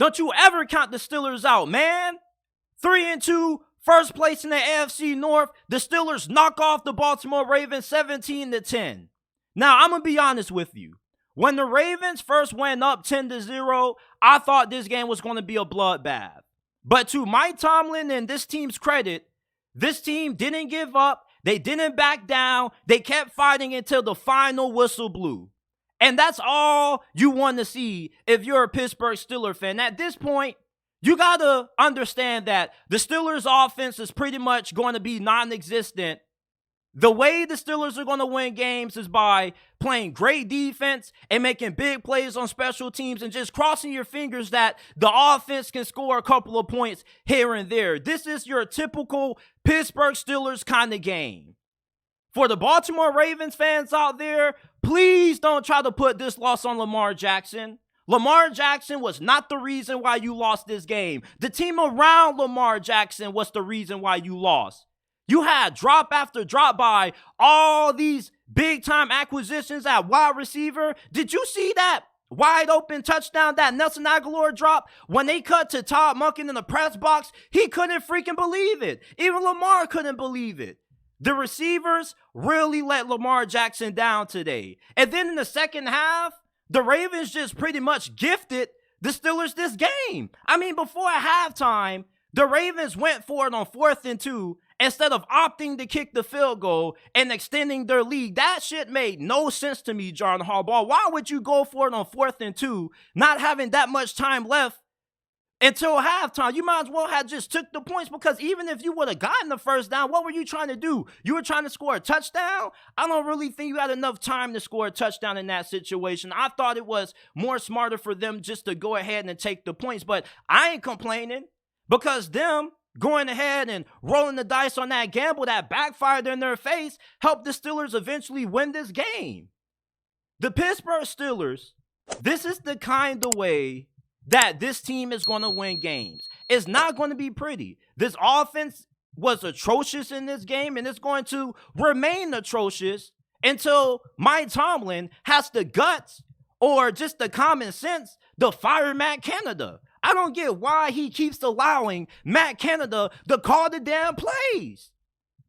Don't you ever count the Steelers out, man. 3-2, first place in the AFC North. The Steelers knock off the Baltimore Ravens 17-10. Now, I'm going to be honest with you. When the Ravens first went up 10-0, I thought this game was going to be a bloodbath. But to Mike Tomlin and this team's credit, this team didn't give up. They didn't back down. They kept fighting until the final whistle blew. And that's all you want to see if you're a Pittsburgh Steelers fan. At this point, you got to understand that the Steelers' offense is pretty much going to be non-existent. The way the Steelers are going to win games is by playing great defense and making big plays on special teams and just crossing your fingers that the offense can score a couple of points here and there. This is your typical Pittsburgh Steelers kind of game. For the Baltimore Ravens fans out there, please don't try to put this loss on Lamar Jackson. Lamar Jackson was not the reason why you lost this game. The team around Lamar Jackson was the reason why you lost. You had drop after drop by all these big-time acquisitions at wide receiver. Did you see that wide open touchdown that Nelson Aguilar dropped? When they cut to Todd Monken in the press box, he couldn't freaking believe it. Even Lamar couldn't believe it. The receivers really let Lamar Jackson down today. And then in the second half, the Ravens just pretty much gifted the Steelers this game. I mean, before halftime, the Ravens went for it on 4th and 2 instead of opting to kick the field goal and extending their lead. That shit made no sense to me, John Harbaugh. Why would you go for it on 4th and 2, not having that much time left until halftime? You might as well have just took the points, because even if you would have gotten the first down, what were you trying to do? You were trying to score a touchdown? I don't really think you had enough time to score a touchdown in that situation. I thought it was more smarter for them just to go ahead and take the points, but I ain't complaining, because them going ahead and rolling the dice on that gamble that backfired in their face helped the Steelers eventually win this game. The Pittsburgh Steelers, this is the kind of way that this team is going to win games. It's not going to be pretty. This offense was atrocious in this game, and it's going to remain atrocious until Mike Tomlin has the guts or just the common sense to fire Matt Canada. I don't get why he keeps allowing Matt Canada to call the damn plays.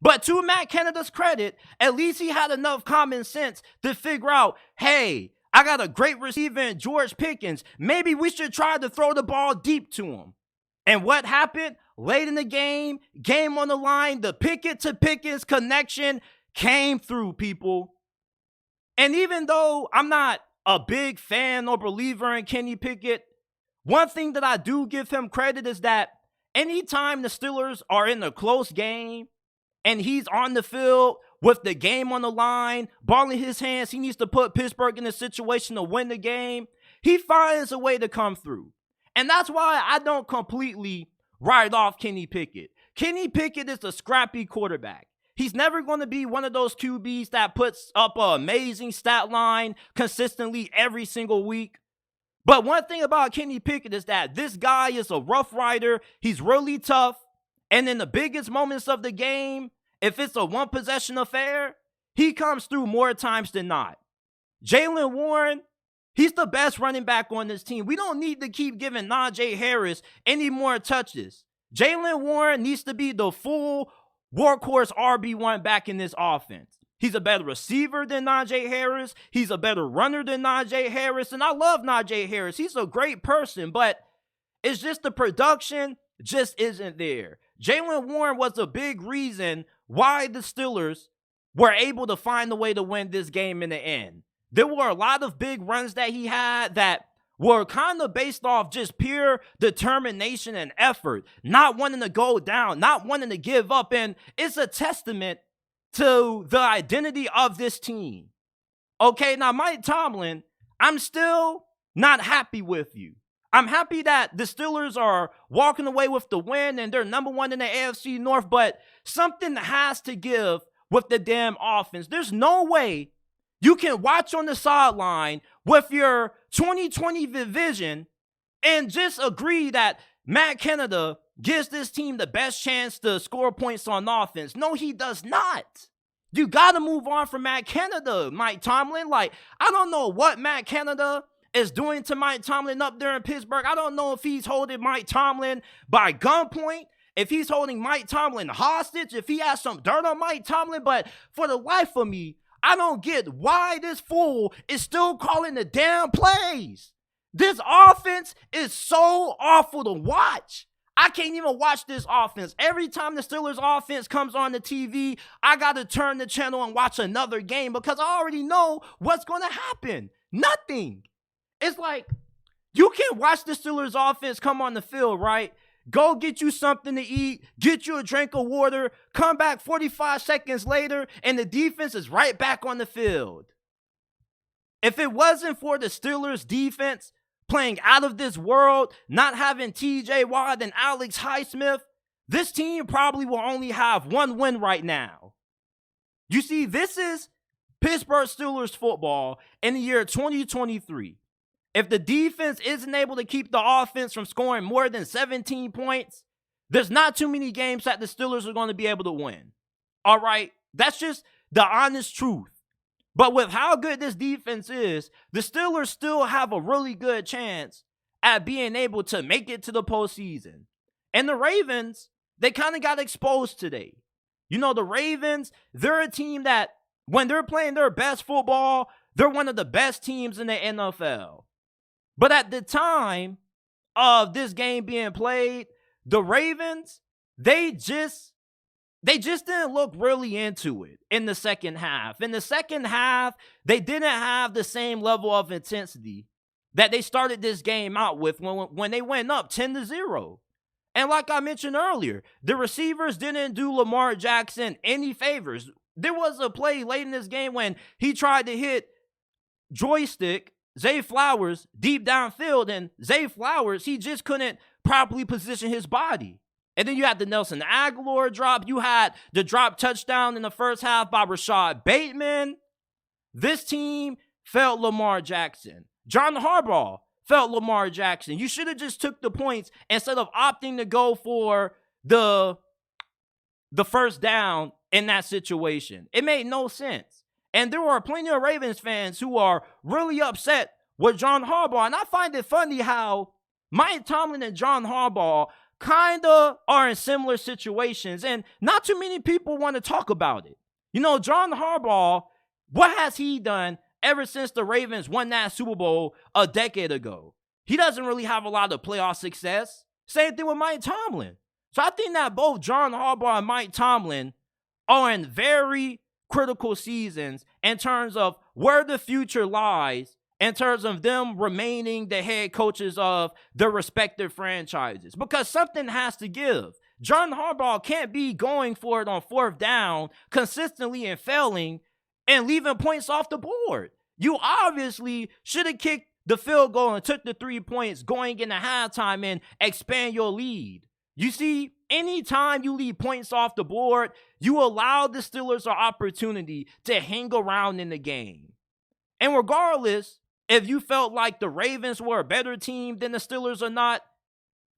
But to Matt Canada's credit, at least he had enough common sense to figure out, hey, I got a great receiver in George Pickens. Maybe we should try to throw the ball deep to him. And what happened? Late in the game on the line, the Pickett to Pickens connection came through, people. And even though I'm not a big fan or believer in Kenny Pickett, one thing that I do give him credit is that anytime the Steelers are in a close game and he's on the field with the game on the line, ball in his hands, he needs to put Pittsburgh in a situation to win the game, he finds a way to come through. And that's why I don't completely write off Kenny Pickett. Kenny Pickett is a scrappy quarterback. He's never going to be one of those QBs that puts up an amazing stat line consistently every single week. But one thing about Kenny Pickett is that this guy is a rough rider. He's really tough. And in the biggest moments of the game, if it's a one-possession affair, he comes through more times than not. Jaylen Warren, he's the best running back on this team. We don't need to keep giving Najee Harris any more touches. Jaylen Warren needs to be the full workhorse RB1 back in this offense. He's a better receiver than Najee Harris. He's a better runner than Najee Harris. And I love Najee Harris. He's a great person, but it's just the production just isn't there. Jaylen Warren was a big reason why the Steelers were able to find a way to win this game in the end. There were a lot of big runs that he had that were kind of based off just pure determination and effort, not wanting to go down, not wanting to give up. And it's a testament to the identity of this team. Okay, now Mike Tomlin, I'm still not happy with you. I'm happy that the Steelers are walking away with the win and they're number one in the AFC North, but something has to give with the damn offense. There's no way you can watch on the sideline with your 2020 vision and just agree that Matt Canada gives this team the best chance to score points on offense. No, he does not. You got to move on from Matt Canada, Mike Tomlin. Like, I don't know what Matt Canada is doing to Mike Tomlin up there in Pittsburgh. I don't know if he's holding Mike Tomlin by gunpoint, if he's holding Mike Tomlin hostage, if he has some dirt on Mike Tomlin, but for the life of me, I don't get why this fool is still calling the damn plays. This offense is so awful to watch. I can't even watch this offense. Every time the Steelers offense comes on the TV, I got to turn the channel and watch another game because I already know what's going to happen. Nothing. It's like you can watch the Steelers offense come on the field, right? Go get you something to eat, get you a drink of water, come back 45 seconds later, and the defense is right back on the field. If it wasn't for the Steelers defense playing out of this world, not having TJ Watt and Alex Highsmith, this team probably will only have one win right now. You see, this is Pittsburgh Steelers football in the year 2023. If the defense isn't able to keep the offense from scoring more than 17 points, there's not too many games that the Steelers are going to be able to win. All right? That's just the honest truth. But with how good this defense is, the Steelers still have a really good chance at being able to make it to the postseason. And the Ravens, they kind of got exposed today. You know, the Ravens, they're a team that when they're playing their best football, they're one of the best teams in the NFL. But at the time of this game being played, the Ravens, they just didn't look really into it in the second half. In the second half, they didn't have the same level of intensity that they started this game out with when they went up 10-0. And like I mentioned earlier, the receivers didn't do Lamar Jackson any favors. There was a play late in this game when he tried to hit joystick Zay Flowers deep downfield, and Zay Flowers, he just couldn't properly position his body. And then you had the Nelson Aguilar drop. You had the drop touchdown in the first half by Rashad Bateman. This team felt Lamar Jackson. John Harbaugh felt Lamar Jackson. You should have just took the points instead of opting to go for the first down in that situation. It made no sense. And there are plenty of Ravens fans who are really upset with John Harbaugh. And I find it funny how Mike Tomlin and John Harbaugh kind of are in similar situations. And not too many people want to talk about it. You know, John Harbaugh, what has he done ever since the Ravens won that Super Bowl a decade ago? He doesn't really have a lot of playoff success. Same thing with Mike Tomlin. So I think that both John Harbaugh and Mike Tomlin are in very critical seasons in terms of where the future lies, in terms of them remaining the head coaches of their respective franchises, because something has to give. John Harbaugh can't be going for it on fourth down consistently and failing and leaving points off the board. You obviously should have kicked the field goal and took the 3 points going into halftime and expand your lead. You see, anytime you leave points off the board, you allow the Steelers an opportunity to hang around in the game. And regardless if you felt like the Ravens were a better team than the Steelers or not,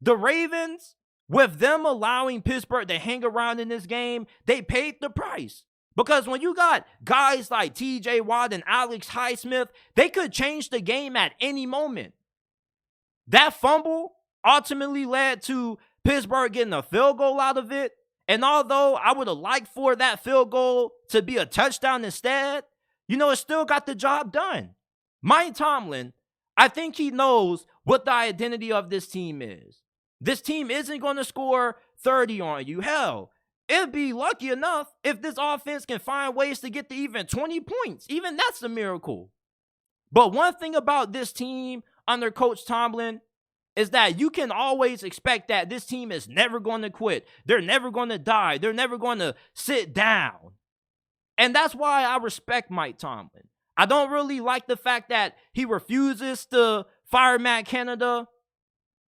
the Ravens, with them allowing Pittsburgh to hang around in this game, they paid the price. Because when you got guys like TJ Watt and Alex Highsmith, they could change the game at any moment. That fumble ultimately led to Pittsburgh getting a field goal out of it. And although I would have liked for that field goal to be a touchdown instead, you know, it still got the job done. Mike Tomlin, I think he knows what the identity of this team is. This team isn't going to score 30 on you. Hell, it'd be lucky enough if this offense can find ways to get to even 20 points. Even that's a miracle. But one thing about this team under Coach Tomlin is that you can always expect that this team is never going to quit. They're never going to die. They're never going to sit down. And that's why I respect Mike Tomlin. I don't really like the fact that he refuses to fire Matt Canada,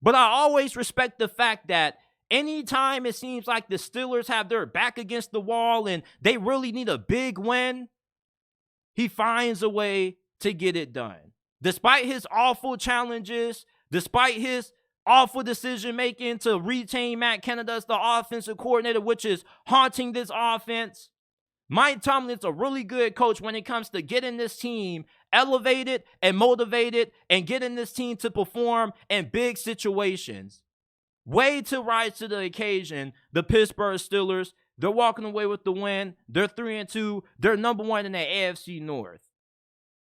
but I always respect the fact that anytime it seems like the Steelers have their back against the wall and they really need a big win, he finds a way to get it done. Despite his awful challenges, despite his awful decision-making to retain Matt Canada as the offensive coordinator, which is haunting this offense, Mike Tomlin's a really good coach when it comes to getting this team elevated and motivated and getting this team to perform in big situations. Way to rise to the occasion, the Pittsburgh Steelers. They're walking away with the win. They're 3-2. They're number one in the AFC North.